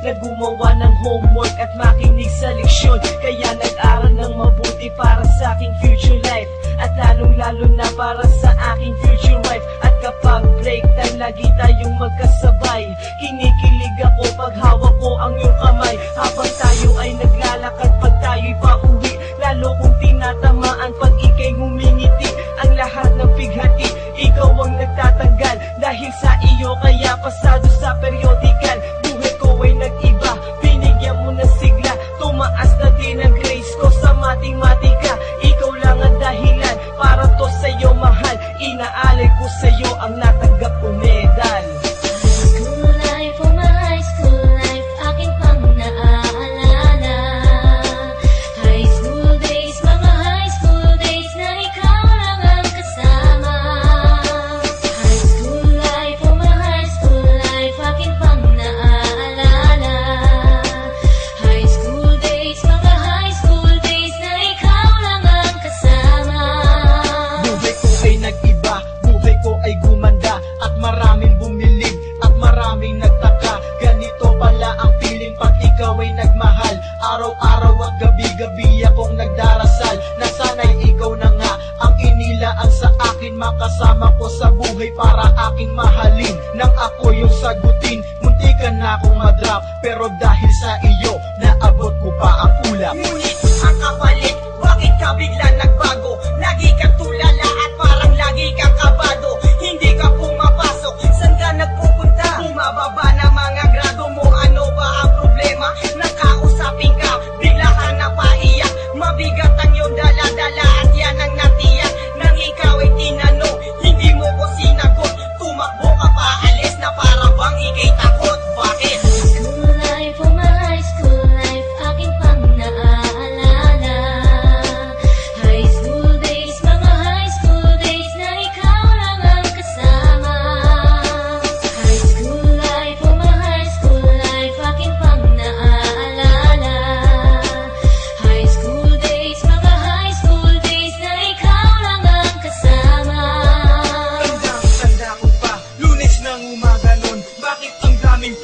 na gumawa ng homework at makinig sa leksyon. Kaya nag-aral ng mabuti para sa aking future life, at lalong-lalo na para sa aking future wife. At kapag break time, lagi tayong magkasabay. Kinikilig ako pag hawak ko ang iyong kamay, habang tayo ay naglalakad pag tayo'y pauwi. Lalo kong tinatamaan pag ika'y ngumingiti. Ang lahat ng pighati, ikaw ang nagtatanggal. Dahil sa iyo kaya pasado sa periodical. Buhay ko ay nag-iba, binigyan mo ng sigla. Tumaas na din ang grades ko sa matematika. Ikaw lang ang dahilan para to sa'yo mahal. Inaalay ko sa'yo ang natanggap ko medal. School life, oh my high school life, aking pang naaalala. High school days, mga high school days na ikaw lang ang kasama. High school life, oh my high school life, aking pang naaalala. High school days, mga high school days na ikaw lang ang kasama. Buhay ko ay nag-iba, buhay ko ay gumanda, at maraming bumilig, at maraming nagtaka. Ganito pala ang feeling pag ikaw ay nagmahal. Araw-araw at gabi-gabi akong nagdarasal na sana'y ikaw na nga ang inilaan sa akin. Makasama ko sa buhay para aking mahalin. Nang ako yung sagutin, muntikan na akong madrop, pero dahil sa iyo, naabot ko pa ang ulap. Ngunit ang kapalit, bakit ka bigla nagbago? Lagi kang tulala at parang lagi kang kabado. Hindi ka pumapasok, saan ka nagpupunta? Bumababa na mga grado mo, ano ba ang problema? Nakausapin ka, bigla ka napaiyak. Mabigat ang iyong dala-dala at yan ang natiyak. Nang ikaw ay tinanong, hindi mo ko sinagot. Tumakbo ka pa, alis na para bang ikay takot. Bakit? School life, oh my high school life, aking pang naaalala. High school days, mga high school days na ikaw lang ang kasama. High school life, oh my high school life, aking pang naaalala. High school days, mga high school days na ikaw lang ang kasama. Tanda ko pa, Lunes ng umaga nun. Bakit ang daming